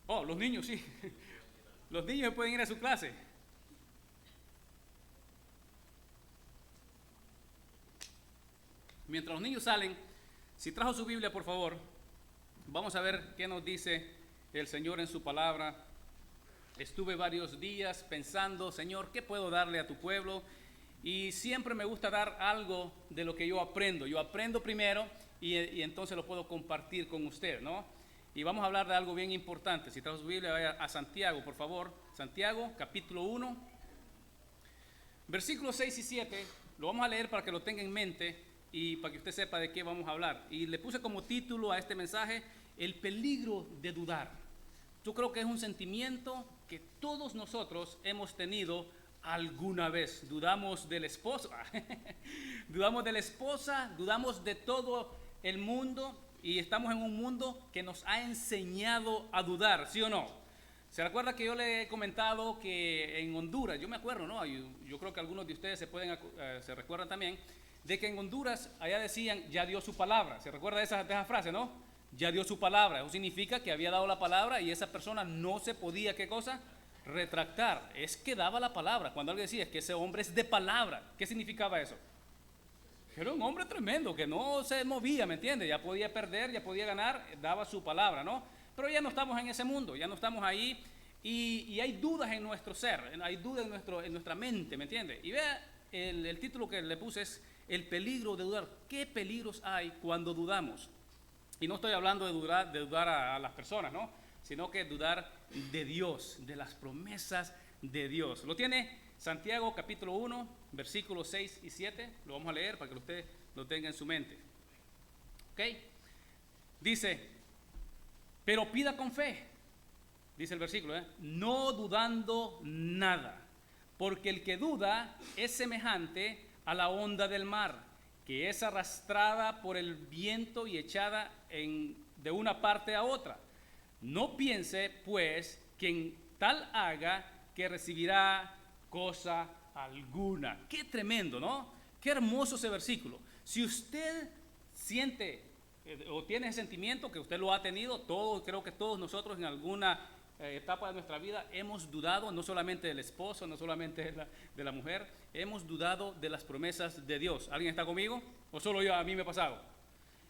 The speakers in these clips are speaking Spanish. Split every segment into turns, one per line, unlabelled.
Oh, los niños, sí. Los niños pueden ir a su clase. Mientras los niños salen, si trajo su Biblia, por favor, vamos a ver qué nos dice el Señor en su palabra. Estuve varios días pensando, Señor, ¿qué puedo darle a tu pueblo? Y siempre me gusta dar algo de lo que yo aprendo. Yo aprendo primero y entonces lo puedo compartir con usted, ¿no? Y vamos a hablar de algo bien importante. Si trajo su Biblia, vaya a Santiago, por favor. Santiago, capítulo 1, versículos 6 y 7. Lo vamos a leer para que lo tenga en mente y para que usted sepa de qué vamos a hablar. Y le puse como título a este mensaje, el peligro de dudar. Yo creo que es un sentimiento que todos nosotros hemos tenido alguna vez. Dudamos del esposo, dudamos de la esposa, dudamos de todo el mundo y estamos en un mundo que nos ha enseñado a dudar, ¿sí o no? ¿Se recuerda que yo le he comentado que en Honduras, yo me acuerdo, ¿no? Yo creo que algunos de ustedes se recuerdan también, de que en Honduras allá decían, ya dio su palabra. ¿Se recuerda de esa frase, no? Ya dio su palabra. Eso significa que había dado la palabra y esa persona no se podía, ¿qué cosa? Retractar. Es que daba la palabra. Cuando alguien decía, es que ese hombre es de palabra. ¿Qué significaba eso? Era un hombre tremendo, que no se movía, ¿me entiende? Ya podía perder, ya podía ganar, daba su palabra, ¿no? Pero ya no estamos en ese mundo, ya no estamos ahí y hay dudas en nuestro ser, hay dudas en nuestra mente, ¿me entiende? Y vea, el título que le puse es el peligro de dudar. ¿Qué peligros hay cuando dudamos? Y no estoy hablando de dudar a las personas, ¿no? Sino que dudar de Dios, de las promesas de Dios. ¿Lo tiene? Santiago capítulo 1, versículos 6 y 7. Lo vamos a leer para que usted lo tenga en su mente. ¿Ok? Dice, pero pida con fe, dice el versículo, no dudando nada, porque el que duda es semejante a la onda del mar, que es arrastrada por el viento y echada de una parte a otra. No piense, pues, quien tal haga que recibirá cosa alguna. Qué tremendo, ¿no? Qué hermoso ese versículo. Si usted siente o tiene ese sentimiento, que usted lo ha tenido, creo que todos nosotros en alguna etapa de nuestra vida hemos dudado, no solamente del esposo, no solamente de la mujer, hemos dudado de las promesas de Dios. ¿Alguien está conmigo? ¿O solo yo, a mí me ha pasado?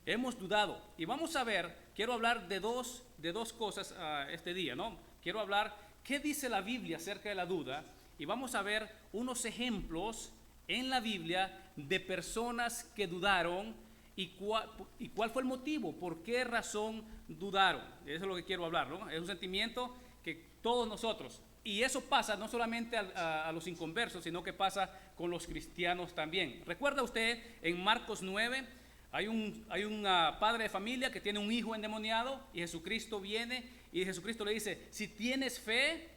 Hemos dudado. Y vamos a ver, quiero hablar de dos cosas este día, ¿no? Quiero hablar qué dice la Biblia acerca de la duda y vamos a ver unos ejemplos en la Biblia de personas que dudaron y cuál fue el motivo, por qué razón dudaron. Eso es lo que quiero hablar, ¿no? Es un sentimiento que todos nosotros, y eso pasa no solamente a los inconversos, sino que pasa con los cristianos también. ¿Recuerda usted en Marcos 9? Hay un padre de familia que tiene un hijo endemoniado y Jesucristo viene y Jesucristo le dice, si tienes fe,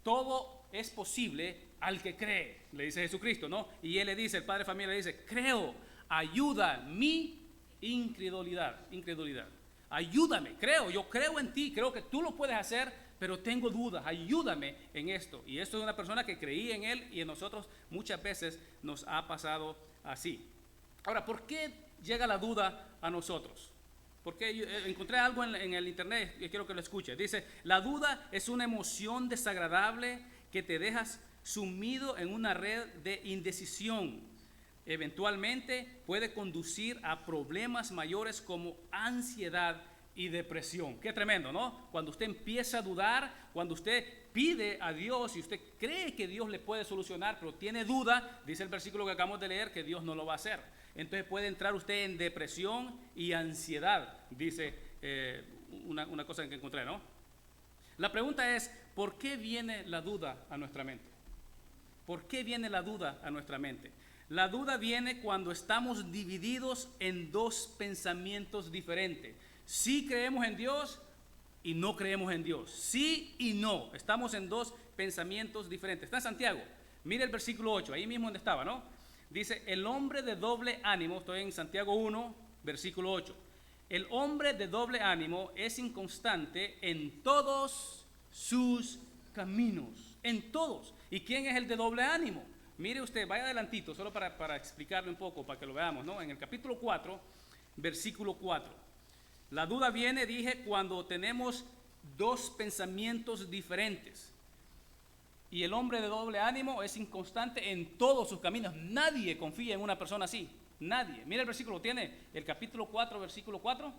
todo es posible al que cree, le dice Jesucristo, ¿no? Y él le dice, el padre de familia le dice, creo, ayuda mi incredulidad. Ayúdame, yo creo en ti, creo que tú lo puedes hacer, pero tengo dudas, ayúdame en esto. Y esto es una persona que creía en él y en nosotros muchas veces nos ha pasado así. Ahora, ¿por qué llega la duda a nosotros? Porque yo encontré algo en el internet y quiero que lo escuche. Dice, la duda es una emoción desagradable que te dejas sumido en una red de indecisión. Eventualmente puede conducir a problemas mayores como ansiedad y depresión. Qué tremendo, ¿no? Cuando usted empieza a dudar, cuando usted pide a Dios y usted cree que Dios le puede solucionar, pero tiene duda, dice el versículo que acabamos de leer, que Dios no lo va a hacer. Entonces puede entrar usted en depresión y ansiedad, dice una cosa que encontré, ¿no? La pregunta es, ¿por qué viene la duda a nuestra mente? ¿Por qué viene la duda a nuestra mente? La duda viene cuando estamos divididos en dos pensamientos diferentes. Sí creemos en Dios y no creemos en Dios. Sí y no. Estamos en dos pensamientos diferentes. Está en Santiago. Mire el versículo 8, ahí mismo donde estaba, ¿no? Dice, el hombre de doble ánimo, estoy en Santiago 1, versículo 8. El hombre de doble ánimo es inconstante en todos sus caminos. En todos. ¿Y quién es el de doble ánimo? Mire usted, vaya adelantito, solo para explicarle un poco, para que lo veamos, ¿no? En el capítulo 4, versículo 4. La duda viene, dije, cuando tenemos dos pensamientos diferentes. Y el hombre de doble ánimo es inconstante en todos sus caminos. Nadie confía en una persona así. Nadie. Mira el versículo, tiene el capítulo 4, versículo 4.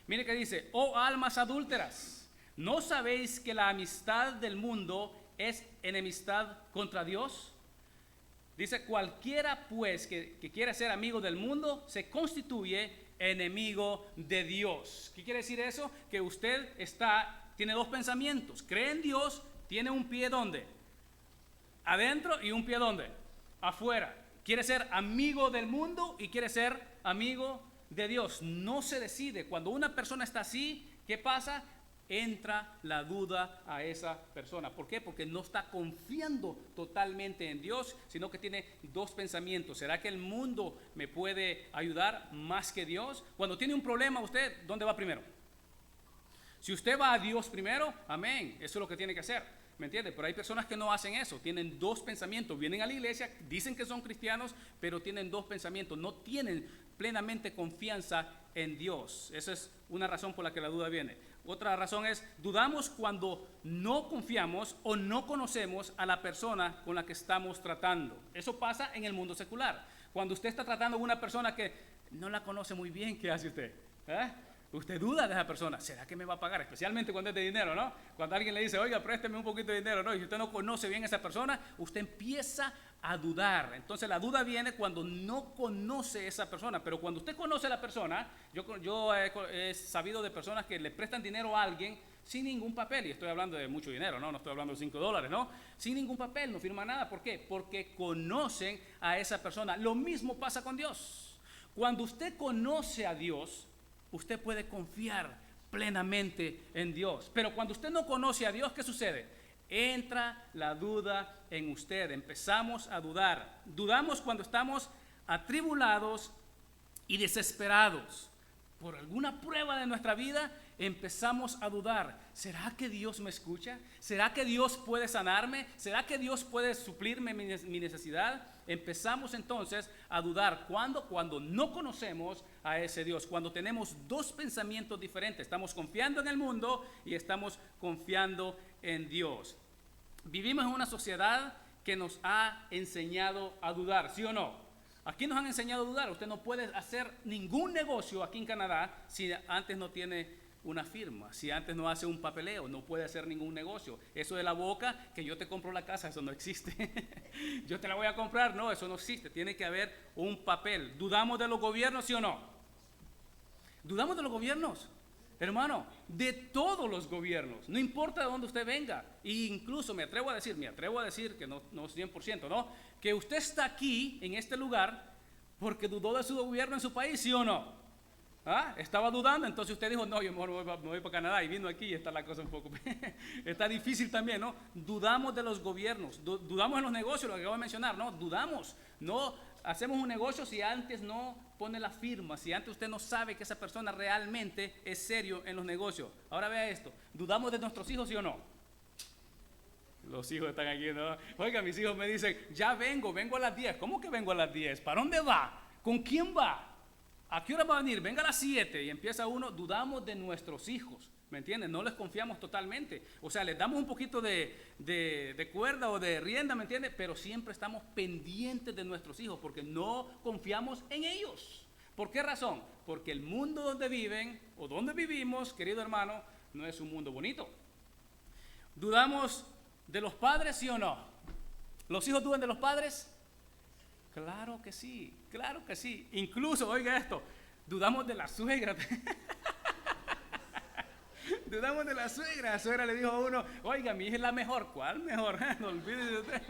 Mire que dice: oh almas adúlteras, ¿no sabéis que la amistad del mundo es enemistad contra Dios? Dice: cualquiera pues que quiera ser amigo del mundo se constituye enemigo de Dios. ¿Qué quiere decir eso? Que usted tiene dos pensamientos. Cree en Dios, tiene un pie ¿dónde? Adentro, y un pie ¿dónde? Afuera. Quiere ser amigo del mundo y quiere ser amigo de Dios. No se decide. Cuando una persona está así, ¿qué pasa? Entra la duda a esa persona. ¿Por qué? Porque no está confiando totalmente en Dios, sino que tiene dos pensamientos. ¿Será que el mundo me puede ayudar más que Dios? Cuando tiene un problema, ¿usted dónde va primero? Si usted va a Dios primero, amén, eso es lo que tiene que hacer, ¿me entiende? Pero hay personas que no hacen eso, tienen dos pensamientos, vienen a la iglesia, dicen que son cristianos, pero tienen dos pensamientos, no tienen plenamente confianza en Dios. Esa es una razón por la que la duda viene. Otra razón es, dudamos cuando no confiamos o no conocemos a la persona con la que estamos tratando. Eso pasa en el mundo secular. Cuando usted está tratando con una persona que no la conoce muy bien, ¿qué hace usted? Usted duda de esa persona, ¿será que me va a pagar? Especialmente cuando es de dinero, ¿no? Cuando alguien le dice, oiga, présteme un poquito de dinero, ¿no? Y si usted no conoce bien a esa persona, usted empieza a dudar. Entonces la duda viene cuando no conoce a esa persona. Pero cuando usted conoce a la persona, yo he sabido de personas que le prestan dinero a alguien sin ningún papel, y estoy hablando de mucho dinero, ¿no? No estoy hablando de $5, ¿no? Sin ningún papel, no firma nada. ¿Por qué? Porque conocen a esa persona. Lo mismo pasa con Dios. Cuando usted conoce a Dios, usted puede confiar plenamente en Dios. Pero cuando usted no conoce a Dios, ¿qué sucede? Entra la duda en usted. Empezamos a dudar. Dudamos cuando estamos atribulados y desesperados. Por alguna prueba de nuestra vida empezamos a dudar. ¿Será que Dios me escucha? ¿Será que Dios puede sanarme? ¿Será que Dios puede suplirme mi necesidad? Empezamos entonces a dudar. ¿Cuándo? Cuando no conocemos a ese Dios. Cuando tenemos dos pensamientos diferentes. Estamos confiando en el mundo y estamos confiando en Dios. Vivimos en una sociedad que nos ha enseñado a dudar, ¿sí o no? Aquí nos han enseñado a dudar. Usted no puede hacer ningún negocio aquí en Canadá si antes no tiene una firma, si antes no hace un papeleo, no puede hacer ningún negocio. Eso de la boca, que yo te compro la casa, eso no existe. Yo te la voy a comprar, no, eso no existe. Tiene que haber un papel. ¿Dudamos de los gobiernos, sí o no? ¿Dudamos de los gobiernos? Hermano, de todos los gobiernos, no importa de dónde usted venga. E incluso me atrevo a decir que no 100%, ¿no? Que usted está aquí, en este lugar, porque dudó de su gobierno en su país, ¿sí o no? Estaba dudando, entonces usted dijo, no, yo mejor me voy para Canadá, y vino aquí y está la cosa un poco, está difícil también, ¿no? Dudamos de los gobiernos, dudamos en los negocios, lo que acabo de mencionar, ¿no? Dudamos, no hacemos un negocio si antes no pone la firma, si antes usted no sabe que esa persona realmente es serio en los negocios. Ahora vea esto, ¿dudamos de nuestros hijos, sí o no? Los hijos están aquí, ¿no? Oiga, mis hijos me dicen, ya vengo a las 10. ¿Cómo que vengo a las 10? ¿Para dónde va? ¿Con quién va? ¿A qué hora va a venir? Venga a las 7. Y empieza uno, dudamos de nuestros hijos, ¿me entienden? No les confiamos totalmente. O sea, les damos un poquito de cuerda o de rienda, ¿me entienden? Pero siempre estamos pendientes de nuestros hijos porque no confiamos en ellos. ¿Por qué razón? Porque el mundo donde viven o donde vivimos, querido hermano, no es un mundo bonito. ¿Dudamos de los padres, sí o no? ¿Los hijos dudan de los padres? Claro que sí, claro que sí. Incluso, oiga esto, dudamos de la suegra. Dudamos de la suegra. La suegra le dijo a uno, oiga, mi hija es la mejor. ¿Cuál mejor? No olvídese de usted.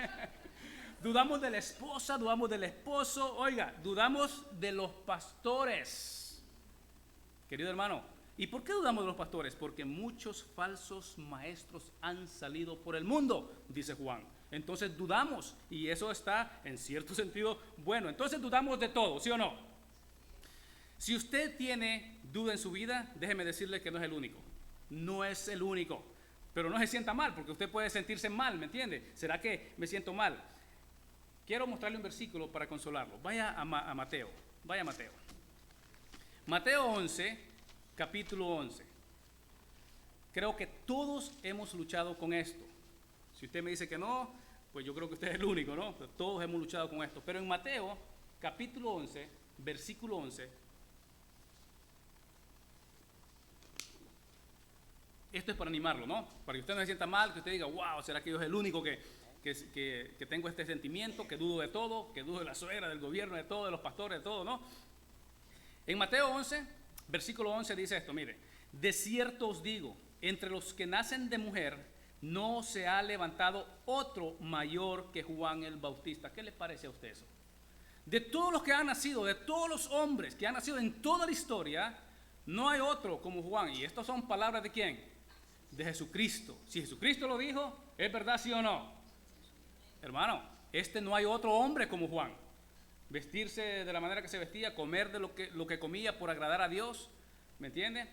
Dudamos de la esposa, dudamos del esposo. Oiga, dudamos de los pastores. Querido hermano, ¿y por qué dudamos de los pastores? Porque muchos falsos maestros han salido por el mundo, dice Juan. Entonces dudamos, y eso está en cierto sentido bueno. Entonces dudamos de todo, ¿sí o no? Si usted tiene duda en su vida, déjeme decirle que no es el único. No es el único. Pero no se sienta mal, porque usted puede sentirse mal, ¿me entiende? ¿Será que me siento mal? Quiero mostrarle un versículo para consolarlo. Vaya a Mateo. Vaya a Mateo. Mateo 11, capítulo 11. Creo que todos hemos luchado con esto. Si usted me dice que no, pues yo creo que usted es el único, ¿no? Pero todos hemos luchado con esto. Pero en Mateo, capítulo 11, versículo 11, esto es para animarlo, ¿no? Para que usted no se sienta mal, que usted diga, wow, ¿será que yo soy el único que tengo este sentimiento, que dudo de todo, que dudo de la suegra, del gobierno, de todo, de los pastores, de todo, ¿no? En Mateo 11, versículo 11 dice esto, mire, de cierto os digo, entre los que nacen de mujer, no se ha levantado otro mayor que Juan el Bautista. ¿Qué le parece a usted eso? De todos los que han nacido, de todos los hombres que han nacido en toda la historia, no hay otro como Juan. Y estas son palabras de ¿quién? De Jesucristo. Si Jesucristo lo dijo, ¿es verdad, sí o no? Hermano, no hay otro hombre como Juan. Vestirse de la manera que se vestía, comer de lo que comía por agradar a Dios, ¿me entiende?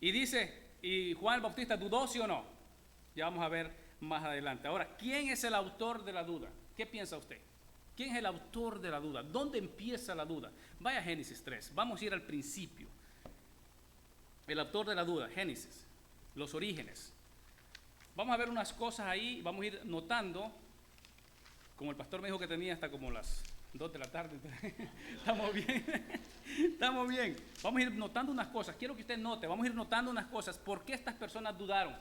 Y dice, ¿y Juan el Bautista dudó, sí o no? Ya vamos a ver más adelante. Ahora, ¿quién es el autor de la duda? ¿Qué piensa usted? ¿Quién es el autor de la duda? ¿Dónde empieza la duda? Vaya a Génesis 3, vamos a ir al principio. El autor de la duda, Génesis, los orígenes. Vamos a ver unas cosas ahí, vamos a ir notando, como el pastor me dijo que tenía hasta como las 2 de la tarde. Estamos bien, estamos bien. Vamos a ir notando unas cosas, quiero que usted note, vamos a ir notando unas cosas, por qué estas personas dudaron.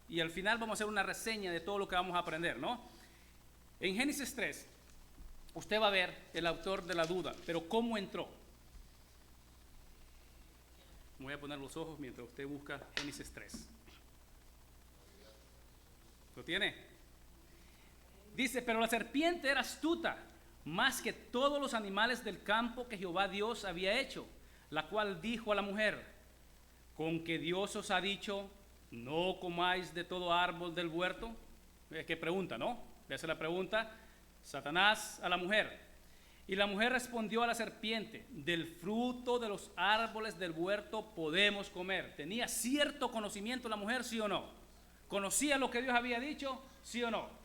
Y al final vamos a hacer una reseña de todo lo que vamos a aprender, ¿no? En Génesis 3, usted va a ver el autor de la duda, pero ¿cómo entró? Me voy a poner los ojos mientras usted busca Génesis 3. ¿Lo tiene? Dice, pero la serpiente era astuta, más que todos los animales del campo que Jehová Dios había hecho, la cual dijo a la mujer, ¿con que Dios os ha dicho, no comáis de todo árbol del huerto? ¿Qué pregunta, no? Le hace la pregunta Satanás a la mujer. Y la mujer respondió a la serpiente, del fruto de los árboles del huerto podemos comer. ¿Tenía cierto conocimiento la mujer, sí o no? ¿Conocía lo que Dios había dicho, sí o no?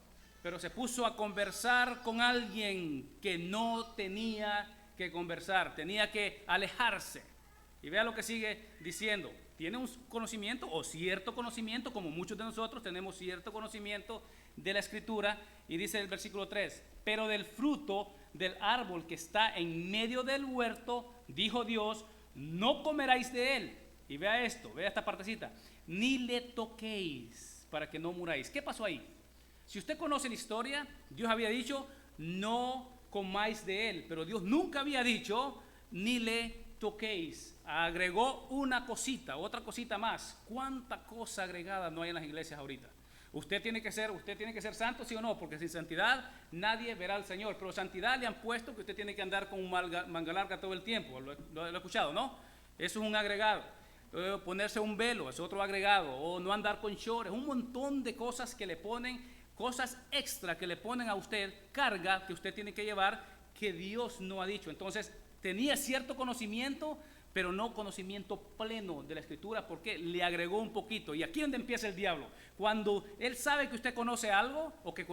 Pero se puso a conversar con alguien que no tenía que conversar, tenía que alejarse. Y vea lo que sigue diciendo. Tiene un conocimiento o cierto conocimiento, como muchos de nosotros tenemos cierto conocimiento de la Escritura. Y dice el versículo 3, pero del fruto del árbol que está en medio del huerto, dijo Dios, no comeráis de él. Y vea esto, vea esta partecita, ni le toquéis para que no muráis. ¿Qué pasó ahí? Si usted conoce la historia, Dios había dicho, no comáis de él, pero Dios nunca había dicho, ni le toquéis. Agregó una cosita, otra cosita más. ¿Cuánta cosa agregada no hay en las iglesias ahorita? Usted tiene que ser santo, sí o no, porque sin santidad nadie verá al Señor. Pero santidad le han puesto que usted tiene que andar con un manga larga todo el tiempo. Lo he escuchado, ¿no? Eso es un agregado. Ponerse un velo es otro agregado. O no andar con shorts. Un montón de cosas que le ponen, cosas extra que le ponen a usted, carga que usted tiene que llevar, que Dios no ha dicho. Entonces, tenía cierto conocimiento, pero no conocimiento pleno de la Escritura, porque le agregó un poquito. Y aquí es donde empieza el diablo. Cuando él sabe que usted conoce algo, o que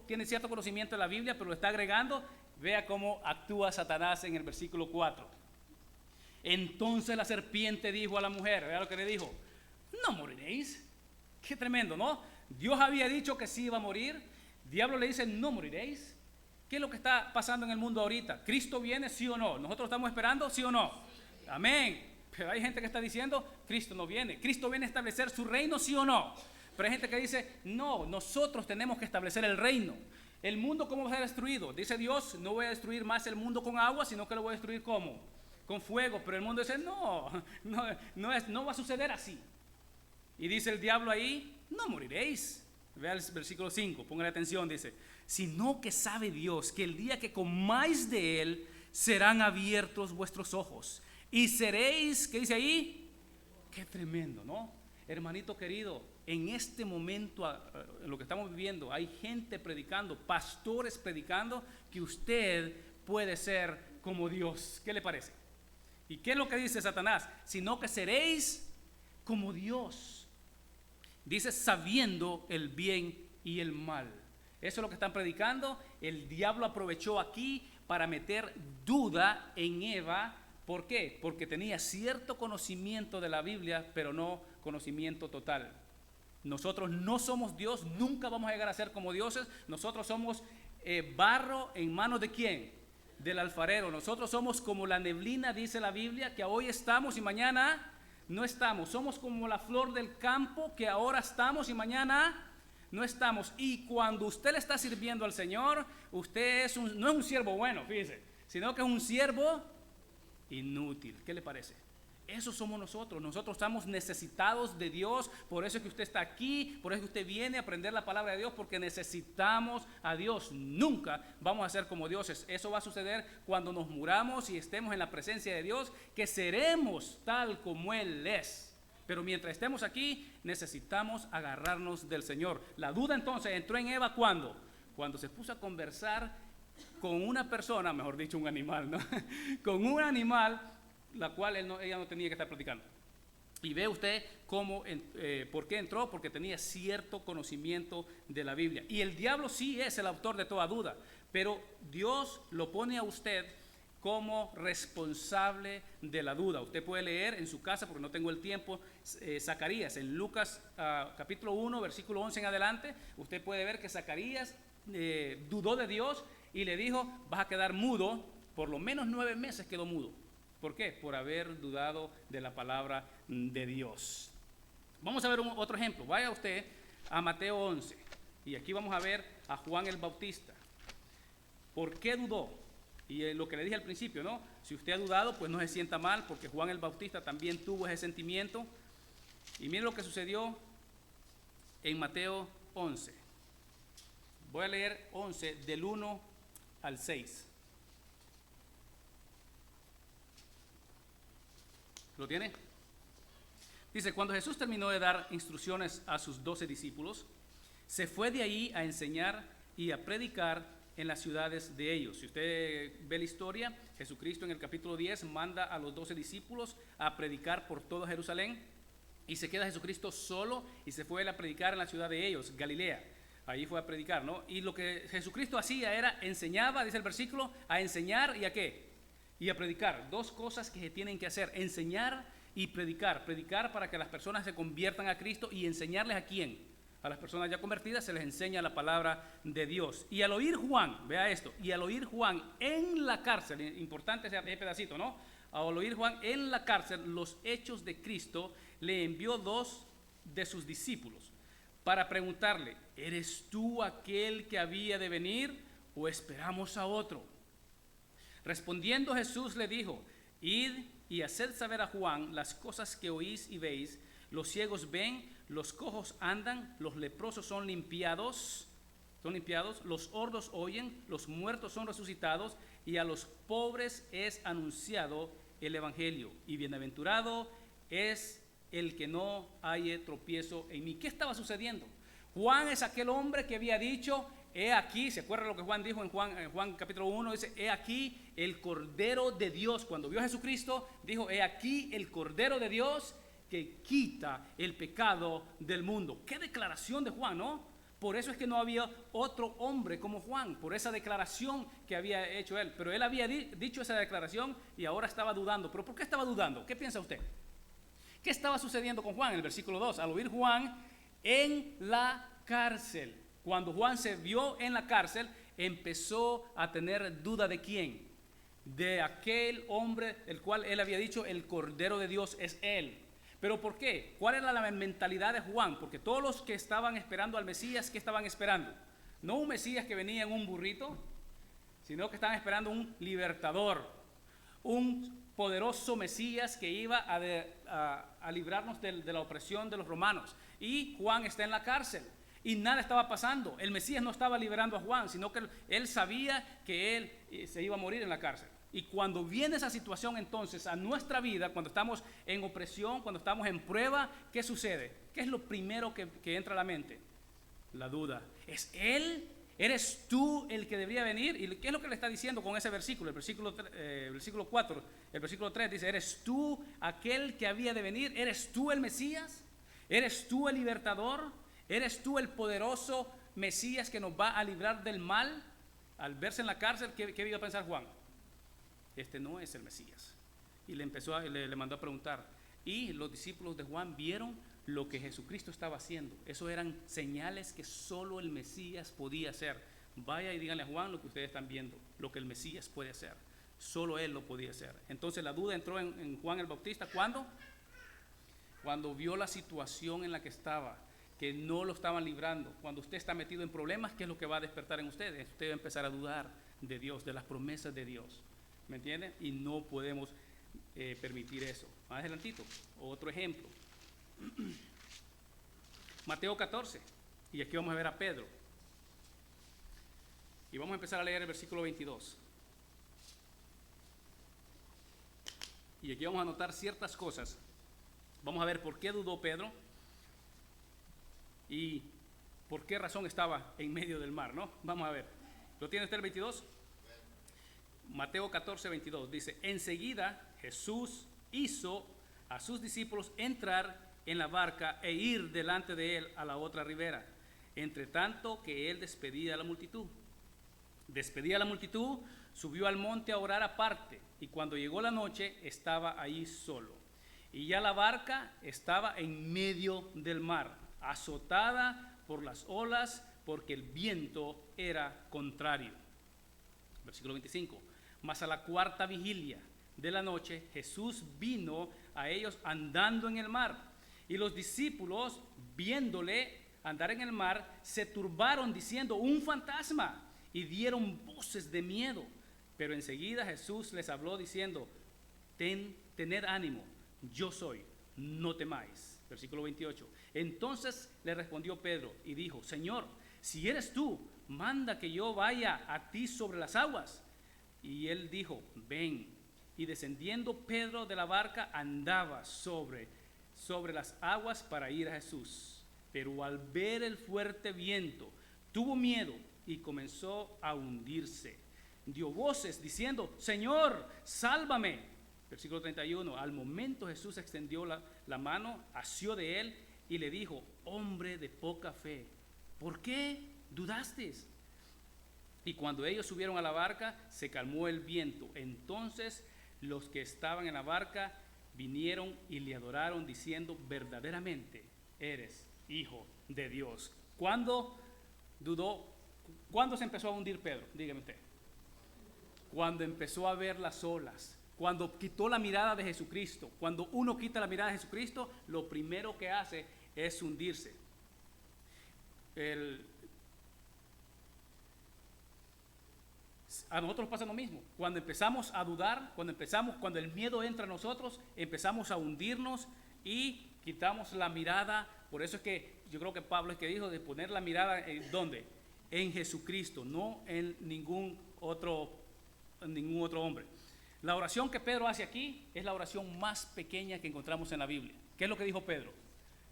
tiene cierto conocimiento de la Biblia, pero lo está agregando, vea cómo actúa Satanás en el versículo 4. Entonces la serpiente dijo a la mujer, vea lo que le dijo, no moriréis. Qué tremendo, ¿no? Dios había dicho que sí iba a morir, diablo le dice, no moriréis. ¿Qué es lo que está pasando en el mundo ahorita? ¿Cristo viene, sí o no? ¿Nosotros estamos esperando, sí o no? Amén. Pero hay gente que está diciendo, Cristo no viene. ¿Cristo viene a establecer su reino, sí o no? Pero hay gente que dice, no, nosotros tenemos que establecer el reino. ¿El mundo cómo va a ser destruido? Dice Dios, no voy a destruir más el mundo con agua, sino que lo voy a destruir ¿cómo? Con fuego. Pero el mundo dice, no va a suceder así. Y dice el diablo ahí, no moriréis. Vea el versículo 5, póngale atención, dice, sino que sabe Dios que el día que comáis de él, serán abiertos vuestros ojos y seréis, ¿qué dice ahí? Qué tremendo, ¿no? Hermanito querido, en este momento, en lo que estamos viviendo, hay gente predicando, pastores predicando, que usted puede ser como Dios. ¿Qué le parece? ¿Y qué es lo que dice Satanás? Sino que seréis como Dios. Dice sabiendo el bien y el mal. Eso es lo que están predicando. El diablo aprovechó aquí para meter duda en Eva, ¿Por qué? Porque tenía cierto conocimiento de la Biblia, pero no conocimiento total. Nosotros no somos Dios, nunca vamos a llegar a ser como dioses. Nosotros somos barro en manos de ¿quién? Del alfarero. Nosotros somos como la neblina, dice la Biblia, que hoy estamos y mañana no estamos. Somos como la flor del campo, que ahora estamos y mañana no estamos. Y cuando usted le está sirviendo al Señor, usted no es un siervo bueno, fíjese, sino que es un siervo inútil. ¿Qué le parece? Eso somos nosotros. Nosotros estamos necesitados de Dios. Por eso es que usted está aquí, por eso es que usted viene a aprender la palabra de Dios, porque necesitamos a Dios. Nunca vamos a ser como dioses. Eso va a suceder cuando nos muramos y estemos en la presencia de Dios, que seremos tal como Él es. Pero mientras estemos aquí, necesitamos agarrarnos del Señor. La duda entonces entró en Eva ¿cuándo? Cuando se puso a conversar con una persona, mejor dicho un animal, ¿no? Con un animal, la cual ella no tenía que estar platicando. Y ve usted cómo, por qué entró, porque tenía cierto conocimiento de la Biblia. Y el diablo sí es el autor de toda duda, pero Dios lo pone a usted como responsable de la duda. Usted puede leer en su casa, porque no tengo el tiempo, Zacarías, en Lucas capítulo 1, versículo 11 en adelante, usted puede ver que Zacarías dudó de Dios y le dijo, vas a quedar mudo, por lo menos 9 meses quedó mudo. ¿Por qué? Por haber dudado de la palabra de Dios. Vamos a ver otro ejemplo. Vaya usted a Mateo 11 y aquí vamos a ver a Juan el Bautista. ¿Por qué dudó? Y lo que le dije al principio, ¿no? Si usted ha dudado, pues no se sienta mal, porque Juan el Bautista también tuvo ese sentimiento. Y miren lo que sucedió en Mateo 11. Voy a leer 11 del 1 al 6. ¿Lo tiene? Dice, cuando Jesús terminó de dar instrucciones a sus 12 discípulos, se fue de ahí a enseñar y a predicar en las ciudades de ellos. Si usted ve la historia, Jesucristo en el capítulo 10 manda a los 12 discípulos a predicar por todo Jerusalén, y se queda Jesucristo solo y se fue a predicar en la ciudad de ellos, Galilea. Ahí fue a predicar, ¿no? Y lo que Jesucristo hacía era, enseñaba, dice el versículo, a enseñar y a ¿qué? Y a predicar. 2 cosas que se tienen que hacer: enseñar y predicar. Predicar para que las personas se conviertan a Cristo, y enseñarles ¿a quién? A las personas ya convertidas se les enseña la palabra de Dios. Y al oír Juan, vea esto, y al oír Juan en la cárcel, importante ese pedacito, ¿no? Al oír Juan en la cárcel los hechos de Cristo, le envió 2 de sus discípulos para preguntarle, ¿eres tú aquel que había de venir o esperamos a otro? Respondiendo Jesús le dijo, id y haced saber a Juan las cosas que oís y veis: los ciegos ven, los cojos andan, los leprosos son limpiados, los sordos oyen, los muertos son resucitados, y a los pobres es anunciado el evangelio. Y bienaventurado es el que no halle tropiezo en mí. ¿Qué estaba sucediendo? Juan es aquel hombre que había dicho, he aquí, ¿se acuerda lo que Juan dijo en Juan capítulo 1? Dice, he aquí el Cordero de Dios. Cuando vio a Jesucristo, dijo, he aquí el Cordero de Dios que quita el pecado del mundo. Qué declaración de Juan, ¿no? Por eso es que no había otro hombre como Juan, por esa declaración que había hecho él. Pero él había dicho esa declaración y ahora estaba dudando. ¿Pero por qué estaba dudando? ¿Qué piensa usted? ¿Qué estaba sucediendo con Juan en el versículo 2? Al oír Juan en la cárcel. Cuando Juan se vio en la cárcel, empezó a tener duda de quién. De aquel hombre el cual él había dicho, el Cordero de Dios es él. ¿Pero por qué? ¿Cuál era la mentalidad de Juan? Porque todos los que estaban esperando al Mesías, ¿qué estaban esperando? No un Mesías que venía en un burrito, sino que estaban esperando un libertador, un poderoso Mesías que iba a librarnos de la opresión de los romanos. Y Juan está en la cárcel y nada estaba pasando. El Mesías no estaba liberando a Juan, sino que él sabía que él se iba a morir en la cárcel. Y cuando viene esa situación entonces a nuestra vida, cuando estamos en opresión, cuando estamos en prueba, ¿qué sucede? ¿Qué es lo primero que entra a la mente? La duda. ¿Es él? ¿Eres tú el que debería venir? ¿Y qué es lo que le está diciendo con ese versículo? El versículo 4, el versículo 3 dice, ¿eres tú aquel que había de venir? ¿Eres tú el Mesías? ¿Eres tú el libertador? ¿Eres tú el poderoso Mesías que nos va a librar del mal? Al verse en la cárcel, ¿qué iba a pensar Juan? Este no es el Mesías. y le mandó a preguntar. Y los discípulos de Juan vieron lo que Jesucristo estaba haciendo. Eso eran señales que solo el Mesías podía hacer. Vaya y díganle a Juan lo que ustedes están viendo, lo que el Mesías puede hacer. Solo él lo podía hacer. Entonces la duda entró en Juan el Bautista. ¿Cuándo? Cuando vio la situación en la que estaba, que no lo estaban librando. Cuando usted está metido en problemas, ¿qué es lo que va a despertar en usted? Usted va a empezar a dudar de Dios, de las promesas de Dios. ¿Me entiende? Y no podemos permitir eso. Más adelantito, otro ejemplo. Mateo 14. Y aquí vamos a ver a Pedro. Y vamos a empezar a leer el versículo 22. Y aquí vamos a anotar ciertas cosas. Vamos a ver por qué dudó Pedro y por qué razón estaba en medio del mar, ¿no? Vamos a ver. ¿Lo tiene usted el 22? Mateo 14, 22 dice: enseguida Jesús hizo a sus discípulos entrar en la barca e ir delante de él a la otra ribera, entre tanto que él despedía a la multitud. Despedía a la multitud, subió al monte a orar aparte, y cuando llegó la noche estaba ahí solo. Y ya la barca estaba en medio del mar, azotada por las olas, porque el viento era contrario. Versículo 25. Mas a la cuarta vigilia de la noche, Jesús vino a ellos andando en el mar. Y los discípulos, viéndole andar en el mar, se turbaron diciendo: un fantasma, y dieron voces de miedo. Pero enseguida Jesús les habló diciendo: tened ánimo, yo soy, no temáis. Versículo 28. Entonces le respondió Pedro y dijo: Señor, si eres tú, manda que yo vaya a ti sobre las aguas. Y él dijo: ven. Y descendiendo Pedro de la barca, andaba sobre las aguas para ir a Jesús. Pero al ver el fuerte viento, tuvo miedo y comenzó a hundirse. Dio voces diciendo: Señor, sálvame. Versículo 31. Al momento Jesús extendió la mano, asió de él y le dijo: hombre de poca fe, ¿por qué dudasteis? Y cuando ellos subieron a la barca, se calmó el viento. Entonces los que estaban en la barca vinieron y le adoraron diciendo: verdaderamente eres hijo de Dios. ¿Cuándo dudó? ¿Cuándo se empezó a hundir Pedro? Dígame usted. Cuando empezó a ver las olas, cuando quitó la mirada de Jesucristo. Cuando uno quita la mirada de Jesucristo, lo primero que hace es hundirse. A nosotros pasa lo mismo. Cuando empezamos a dudar, cuando el miedo entra a nosotros, empezamos a hundirnos y quitamos la mirada. Por eso es que yo creo que Pablo es que dijo de poner la mirada en ¿dónde? En Jesucristo, no en ningún otro hombre. La oración que Pedro hace aquí es la oración más pequeña que encontramos en la Biblia. ¿Qué es lo que dijo Pedro?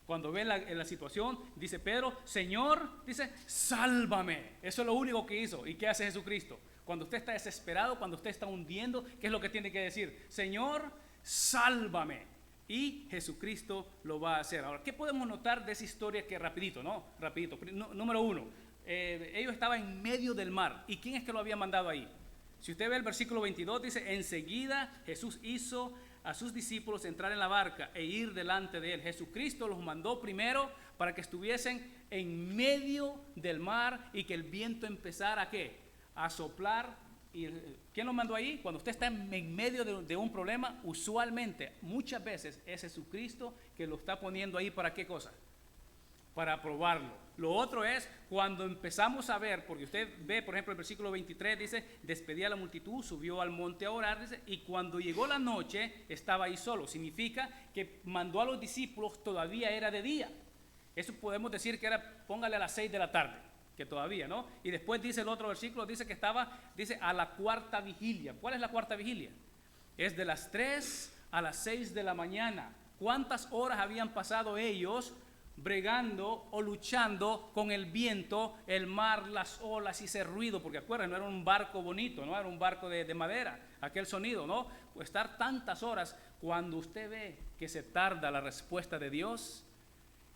Cuando ve la situación, dice Pedro: Señor, dice, sálvame. Eso es lo único que hizo. ¿Y qué hace Jesucristo? Cuando usted está desesperado, cuando usted está hundiendo, ¿qué es lo que tiene que decir? Señor, sálvame. Y Jesucristo lo va a hacer. Ahora, ¿qué podemos notar de esa historia? Que rapidito, número uno, ellos estaban en medio del mar. ¿Y quién es que lo había mandado ahí? Si usted ve el versículo 22, dice: enseguida Jesús hizo a sus discípulos entrar en la barca e ir delante de él. Jesucristo los mandó primero para que estuviesen en medio del mar y que el viento empezara ¿a qué? A soplar. ¿Y quién los mandó ahí? Cuando usted está en medio de un problema, usualmente, muchas veces, es Jesucristo que lo está poniendo ahí. ¿Para qué cosa? Para probarlo. Lo otro es cuando empezamos a ver, porque usted ve, por ejemplo, el versículo 23 dice: despedía a la multitud, subió al monte a orar, dice, y cuando llegó la noche estaba ahí solo. Significa que mandó a los discípulos, todavía era de día. Eso podemos decir que era, póngale a las 6 de la tarde, que todavía, ¿no? Y después dice el otro versículo, dice que estaba, dice, a la cuarta vigilia. ¿Cuál es la cuarta vigilia? Es de las 3 a las 6 de la mañana. ¿Cuántas horas habían pasado ellos bregando o luchando con el viento, el mar, las olas y ese ruido? Porque acuérdense, no era un barco bonito, no era un barco de madera, aquel sonido, ¿no? Pues estar tantas horas, cuando usted ve que se tarda la respuesta de Dios,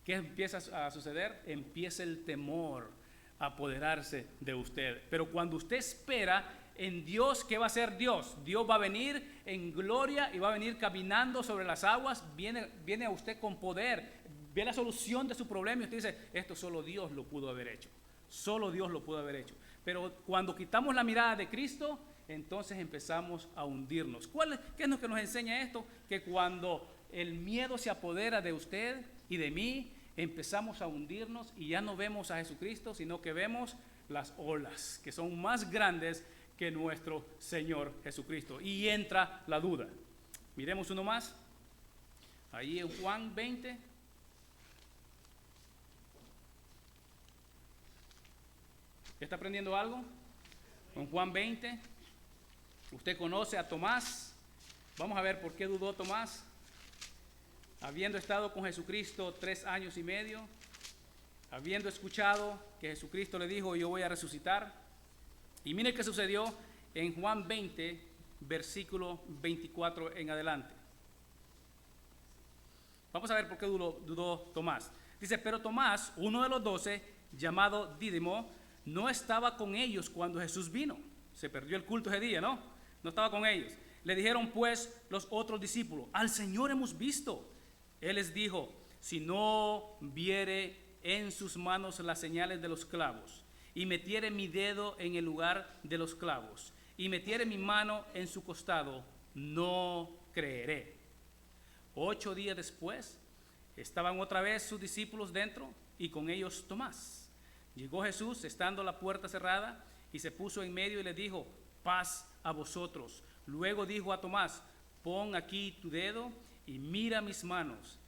¿qué empieza a suceder? Empieza el temor a apoderarse de usted. Pero cuando usted espera, en Dios, ¿qué va a hacer Dios? Dios va a venir en gloria y va a venir caminando sobre las aguas, viene a usted con poder, ve la solución de su problema y usted dice, esto solo Dios lo pudo haber hecho, solo Dios lo pudo haber hecho. Pero cuando quitamos la mirada de Cristo, entonces empezamos a hundirnos. ¿Qué es lo que nos enseña esto? Que cuando el miedo se apodera de usted y de mí, empezamos a hundirnos y ya no vemos a Jesucristo, sino que vemos las olas, que son más grandes que nuestro Señor Jesucristo. Y entra la duda. Miremos uno más. Ahí en Juan 20. ¿Está aprendiendo algo? En Juan 20. Usted conoce a Tomás. Vamos a ver por qué dudó Tomás. Habiendo estado con Jesucristo 3 años y medio, habiendo escuchado que Jesucristo le dijo, yo voy a resucitar. Y mire qué sucedió en Juan 20, versículo 24 en adelante. Vamos a ver por qué dudó Tomás. Dice, pero Tomás, uno de los 12, llamado Dídimo, no estaba con ellos cuando Jesús vino. Se perdió el culto ese día, ¿no? No estaba con ellos. Le dijeron pues los otros discípulos, al Señor hemos visto. Él les dijo, si no viere en sus manos las señales de los clavos, y metiere mi dedo en el lugar de los clavos, y metiere mi mano en su costado, no creeré. 8 días después, estaban otra vez sus discípulos dentro, y con ellos Tomás. Llegó Jesús, estando la puerta cerrada, y se puso en medio y le dijo, paz a vosotros. Luego dijo a Tomás, pon aquí tu dedo y mira mis manos,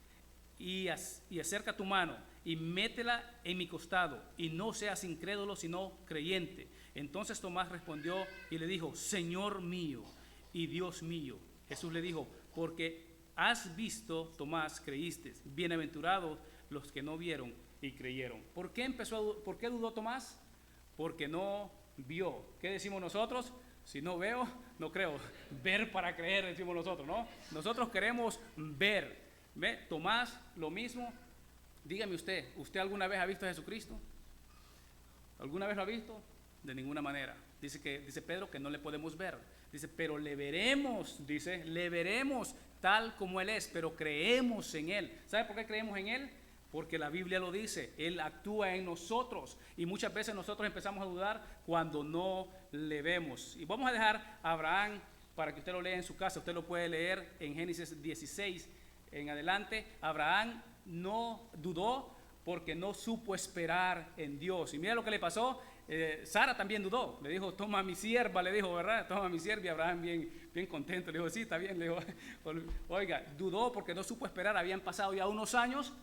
y acerca tu mano y métela en mi costado, y no seas incrédulo sino creyente. Entonces Tomás respondió y le dijo, Señor mío y Dios mío. Jesús le dijo, porque has visto, Tomás, creíste. Bienaventurados los que no vieron y creyeron. ¿Por qué dudó Tomás? Porque no vio. ¿Qué decimos nosotros? Si no veo, no creo. Ver para creer, decimos nosotros, ¿no? Nosotros queremos ver. ¿Ve? Tomás, lo mismo. Dígame ¿usted alguna vez ha visto a Jesucristo? ¿Alguna vez lo ha visto? De ninguna manera. Dice Pedro que no le podemos ver. Dice, pero le veremos tal como Él es, pero creemos en Él. ¿Sabe por qué creemos en Él? Porque la Biblia lo dice, Él actúa en nosotros y muchas veces nosotros empezamos a dudar cuando no le vemos. Y vamos a dejar a Abraham para que usted lo lea en su casa, usted lo puede leer en Génesis 16 en adelante. Abraham no dudó porque no supo esperar en Dios. Y mira lo que le pasó, Sara también dudó, le dijo, toma mi sierva, le dijo, ¿verdad? Toma mi sierva, y Abraham bien contento, le dijo, sí, está bien, le dijo, oiga, dudó porque no supo esperar, habían pasado ya unos años,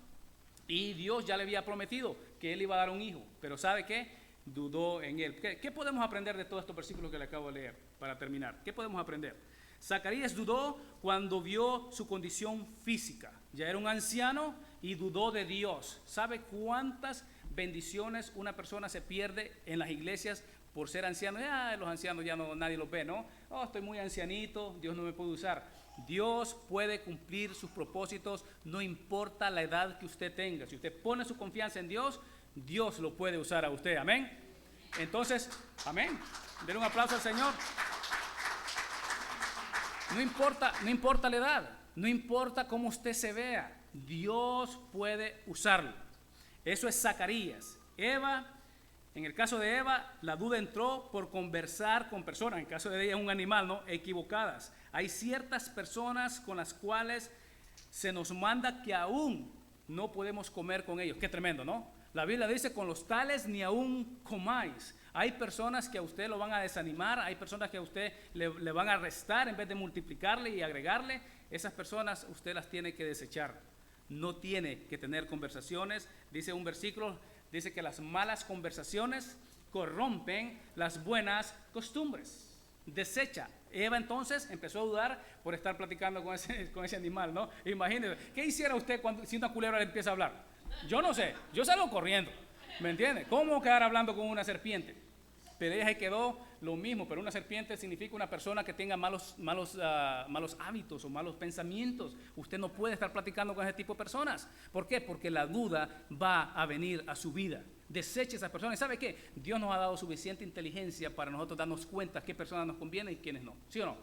y Dios ya le había prometido que Él iba a dar un hijo. Pero ¿sabe qué? Dudó en Él. ¿Qué podemos aprender de todos estos versículos que le acabo de leer para terminar? ¿Qué podemos aprender? Zacarías dudó cuando vio su condición física. Ya era un anciano y dudó de Dios. ¿Sabe cuántas bendiciones una persona se pierde en las iglesias por ser anciano? Los ancianos ya no, nadie los ve, ¿no? Estoy muy ancianito, Dios no me puede usar. Dios puede cumplir sus propósitos, no importa la edad que usted tenga. Si usted pone su confianza en Dios, Dios lo puede usar a usted. Amén. Entonces, amén. Den un aplauso al Señor. No importa la edad, no importa cómo usted se vea, Dios puede usarlo. Eso es Zacarías. En el caso de Eva, la duda entró por conversar con personas, en el caso de ella es un animal, ¿no? Equivocadas. Hay ciertas personas con las cuales se nos manda que aún no podemos comer con ellos. Qué tremendo, ¿no? La Biblia dice, con los tales ni aún comáis. Hay personas que a usted lo van a desanimar, hay personas que a usted le van a restar en vez de multiplicarle y agregarle. Esas personas usted las tiene que desechar. No tiene que tener conversaciones. Dice un versículo, dice que las malas conversaciones corrompen las buenas costumbres. Desecha. Eva entonces empezó a dudar por estar platicando con ese animal, ¿no? Imagínese, ¿qué hiciera usted si una culebra le empieza a hablar? Yo no sé, yo salgo corriendo, ¿me entiende? ¿Cómo quedar hablando con una serpiente? Pero ella se quedó lo mismo, pero una serpiente significa una persona que tenga malos hábitos o malos pensamientos. Usted no puede estar platicando con ese tipo de personas. ¿Por qué? Porque la duda va a venir a su vida. Deseche a esas personas. ¿Y sabe qué? Dios nos ha dado suficiente inteligencia para nosotros darnos cuenta qué personas nos convienen y quiénes no. ¿Sí o no?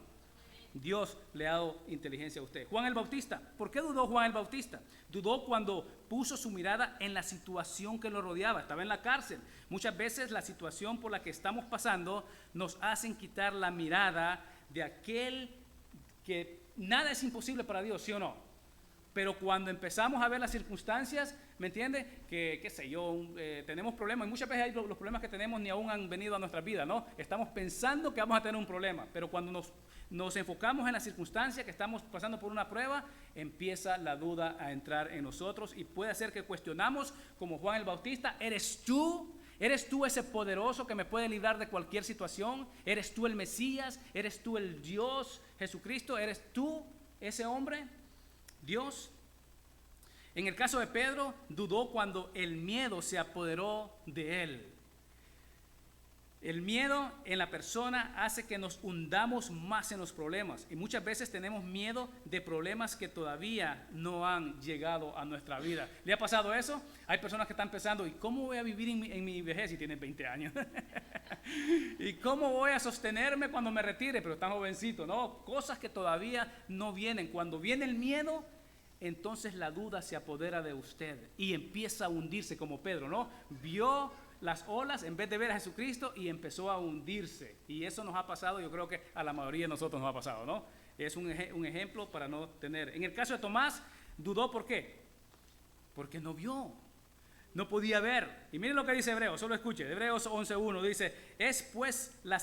Dios le ha dado inteligencia a usted. Juan el Bautista. ¿Por qué dudó Juan el Bautista? Dudó cuando puso su mirada en la situación que lo rodeaba. Estaba en la cárcel. Muchas veces la situación por la que estamos pasando nos hacen quitar la mirada de aquel que nada es imposible para Dios, ¿sí o no? Pero cuando empezamos a ver las circunstancias, ¿me entiende? Que, qué sé yo, tenemos problemas. Y muchas veces los problemas que tenemos ni aún han venido a nuestra vida, ¿no? Estamos pensando que vamos a tener un problema. Pero cuando nos enfocamos en la circunstancia, que estamos pasando por una prueba, empieza la duda a entrar en nosotros. Y puede ser que cuestionamos, como Juan el Bautista, ¿eres tú? ¿Eres tú ese poderoso que me puede librar de cualquier situación? ¿Eres tú el Mesías? ¿Eres tú el Dios Jesucristo? ¿Eres tú ese hombre? Dios. En el caso de Pedro, dudó cuando el miedo se apoderó de él. El miedo en la persona hace que nos hundamos más en los problemas y muchas veces tenemos miedo de problemas que todavía no han llegado a nuestra vida. ¿Le ha pasado eso? Hay personas que están pensando, ¿y cómo voy a vivir en mi vejez si tienen 20 años? ¿Y cómo voy a sostenerme cuando me retire? Pero están jovencito, ¿no? Cosas que todavía no vienen. Cuando viene el miedo, entonces la duda se apodera de usted y empieza a hundirse como Pedro, ¿no? Vio las olas en vez de ver a Jesucristo y empezó a hundirse. Y eso nos ha pasado, yo creo que a la mayoría de nosotros nos ha pasado, ¿no? Es un ejemplo para no tener. En el caso de Tomás, dudó, ¿por qué? Porque no vio, no podía ver. Y miren lo que dice Hebreos, solo escuche, Hebreos 11:1 dice, es pues la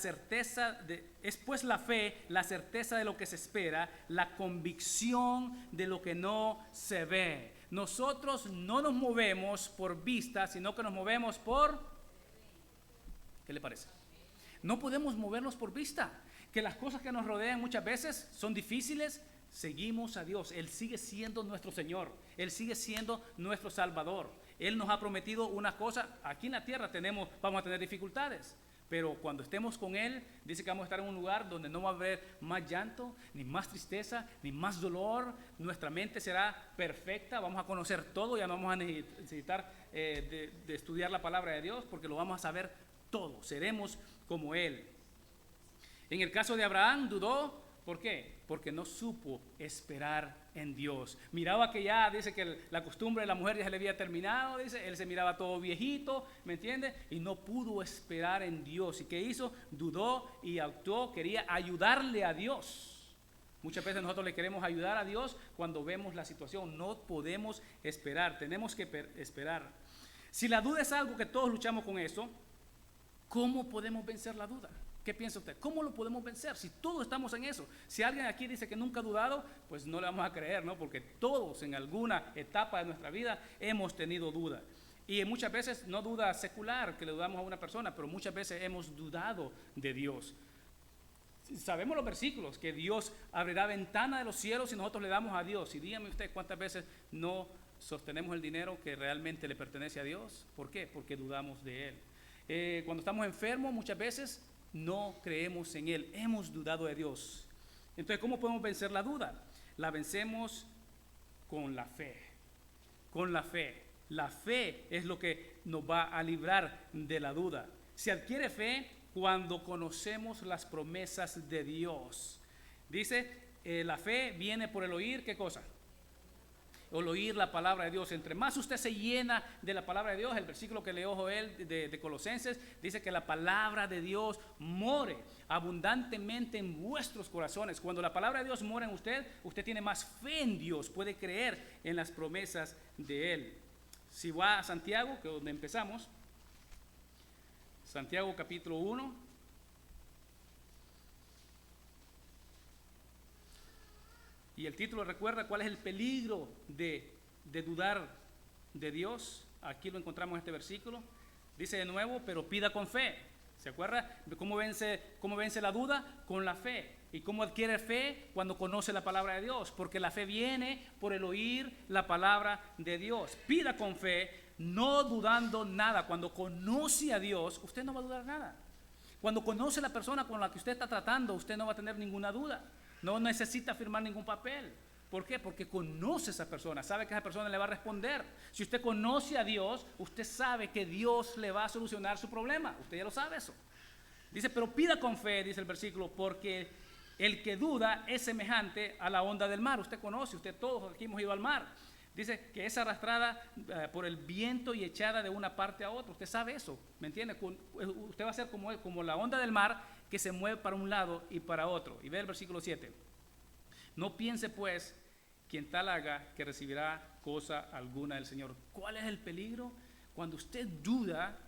fe, la certeza de lo que se espera, la convicción de lo que no se ve. Nosotros no nos movemos por vista, sino que nos movemos por... ¿Qué le parece? No podemos movernos por vista. Que las cosas que nos rodean muchas veces son difíciles, seguimos a Dios. Él sigue siendo nuestro Señor. Él sigue siendo nuestro Salvador. Él nos ha prometido una cosa. Aquí en la tierra vamos a tener dificultades. Pero cuando estemos con Él, dice que vamos a estar en un lugar donde no va a haber más llanto, ni más tristeza, ni más dolor. Nuestra mente será perfecta, vamos a conocer todo, ya no vamos a necesitar de estudiar la palabra de Dios, porque lo vamos a saber todo, seremos como Él. En el caso de Abraham, dudó. ¿Por qué? Porque no supo esperar en Dios. Miraba que ya, dice que la costumbre de la mujer ya se le había terminado, dice, él se miraba todo viejito, ¿me entiende? Y no pudo esperar en Dios. ¿Y qué hizo? Dudó y actuó, quería ayudarle a Dios. Muchas veces nosotros le queremos ayudar a Dios cuando vemos la situación. No podemos esperar, tenemos que esperar. Si la duda es algo que todos luchamos con eso, ¿cómo podemos vencer la duda? ¿Qué piensa usted? ¿Cómo lo podemos vencer si todos estamos en eso? Si alguien aquí dice que nunca ha dudado, pues no le vamos a creer, ¿no? Porque todos en alguna etapa de nuestra vida hemos tenido duda. Y muchas veces no duda secular, que le dudamos a una persona, pero muchas veces hemos dudado de Dios. Sabemos los versículos, que Dios abrirá ventana de los cielos y nosotros le damos a Dios. Y dígame usted cuántas veces no sostenemos el dinero que realmente le pertenece a Dios. ¿Por qué? Porque dudamos de Él. Cuando estamos enfermos, muchas veces no creemos en Él, hemos dudado de Dios. Entonces, ¿cómo podemos vencer la duda? La vencemos con la fe. Con la fe. La fe es lo que nos va a librar de la duda. Se adquiere fe cuando conocemos las promesas de Dios. Dice, la fe viene por el oír, ¿qué cosa? El oír la palabra de Dios. Entre más usted se llena de la palabra de Dios, el versículo que leyó Joel de Colosenses dice que la palabra de Dios more abundantemente en vuestros corazones. Cuando la palabra de Dios mora en usted, usted tiene más fe en Dios, puede creer en las promesas de Él. Si va a Santiago, que es donde empezamos, Santiago capítulo 1. Y el título recuerda cuál es el peligro de dudar de Dios. Aquí lo encontramos en este versículo. Dice de nuevo, pero pida con fe. ¿Se acuerda? ¿Cómo vence la duda? Con la fe. ¿Y cómo adquiere fe? Cuando conoce la palabra de Dios. Porque la fe viene por el oír la palabra de Dios. Pida con fe, no dudando nada. Cuando conoce a Dios, usted no va a dudar nada. Cuando conoce a la persona con la que usted está tratando, usted no va a tener ninguna duda. No necesita firmar ningún papel, ¿Por qué? Porque conoce a esa persona, sabe que esa persona le va a responder. Si usted conoce a Dios, usted sabe que Dios le va a solucionar su problema. Usted ya lo sabe eso. Dice, pero pida con fe, dice el versículo, porque el que duda es semejante a la onda del mar. Usted conoce, usted todos aquí hemos ido al mar. Dice que es arrastrada por el viento y echada de una parte a otra. Usted sabe eso, ¿me entiende? Usted va a ser como la onda del mar que se mueve para un lado y para otro. Y ve el versículo 7. No piense pues quien tal haga que recibirá cosa alguna del Señor. ¿Cuál es el peligro? Cuando usted duda,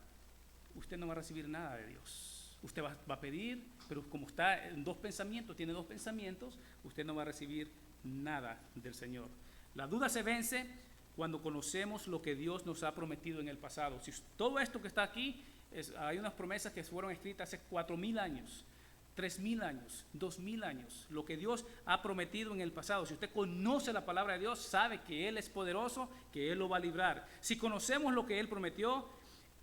usted no va a recibir nada de Dios. Usted va a pedir, pero como está en dos pensamientos, tiene dos pensamientos, usted no va a recibir nada del Señor. La duda se vence cuando conocemos lo que Dios nos ha prometido en el pasado. Si todo esto que está aquí, hay unas promesas que fueron escritas hace 4,000 años, 3,000 años, 2,000 años, lo que Dios ha prometido en el pasado. Si usted conoce la palabra de Dios, sabe que Él es poderoso, que Él lo va a librar. Si conocemos lo que Él prometió,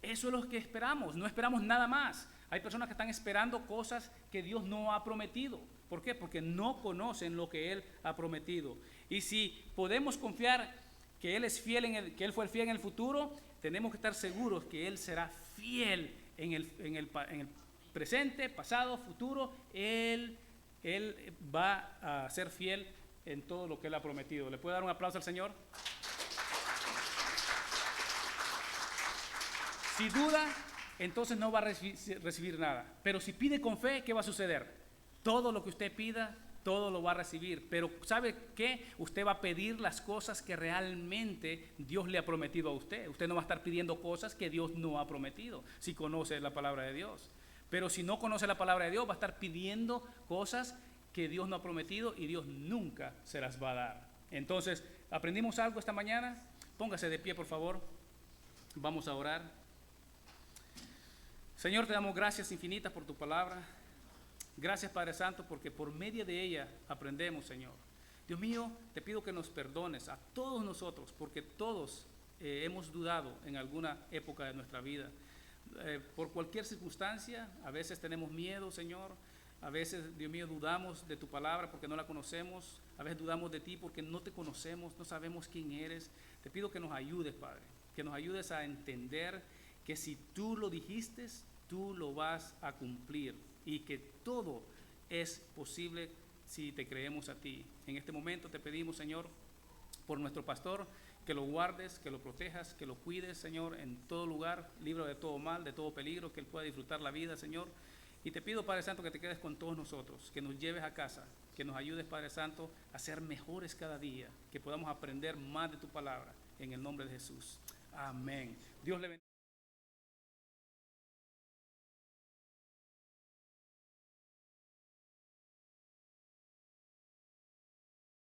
eso es lo que esperamos, no esperamos nada más. Hay personas que están esperando cosas que Dios no ha prometido. ¿Por qué? Porque no conocen lo que Él ha prometido. Y si podemos confiar que Él es fiel, que Él fue fiel en el futuro, tenemos que estar seguros que Él será fiel en el presente, pasado, futuro. Él va a ser fiel en todo lo que Él ha prometido. ¿Le puede dar un aplauso al Señor? Si duda, entonces no va a recibir nada. Pero si pide con fe, ¿qué va a suceder? Todo lo que usted pida, todo lo va a recibir. Pero ¿sabe qué? Usted va a pedir las cosas que realmente Dios le ha prometido a usted. Usted no va a estar pidiendo cosas que Dios no ha prometido, si conoce la palabra de Dios. Pero si no conoce la palabra de Dios, va a estar pidiendo cosas que Dios no ha prometido y Dios nunca se las va a dar. Entonces, ¿aprendimos algo esta mañana? Póngase de pie, por favor. Vamos a orar. Señor, te damos gracias infinitas por tu palabra. Gracias, Padre Santo, porque por medio de ella aprendemos, Señor. Dios mío, te pido que nos perdones a todos nosotros, porque todos hemos dudado en alguna época de nuestra vida. Por cualquier circunstancia, a veces tenemos miedo, Señor. A veces, Dios mío, dudamos de tu palabra porque no la conocemos. A veces dudamos de ti porque no te conocemos, no sabemos quién eres. Te pido que nos ayudes, Padre, que nos ayudes a entender que si tú lo dijiste, tú lo vas a cumplir y que todo es posible si te creemos a ti. En este momento te pedimos, Señor, por nuestro pastor, que lo guardes, que lo protejas, que lo cuides, Señor, en todo lugar, libre de todo mal, de todo peligro, que él pueda disfrutar la vida, Señor. Y te pido, Padre Santo, que te quedes con todos nosotros, que nos lleves a casa, que nos ayudes, Padre Santo, a ser mejores cada día, que podamos aprender más de tu palabra, en el nombre de Jesús. Amén. Dios le bendiga.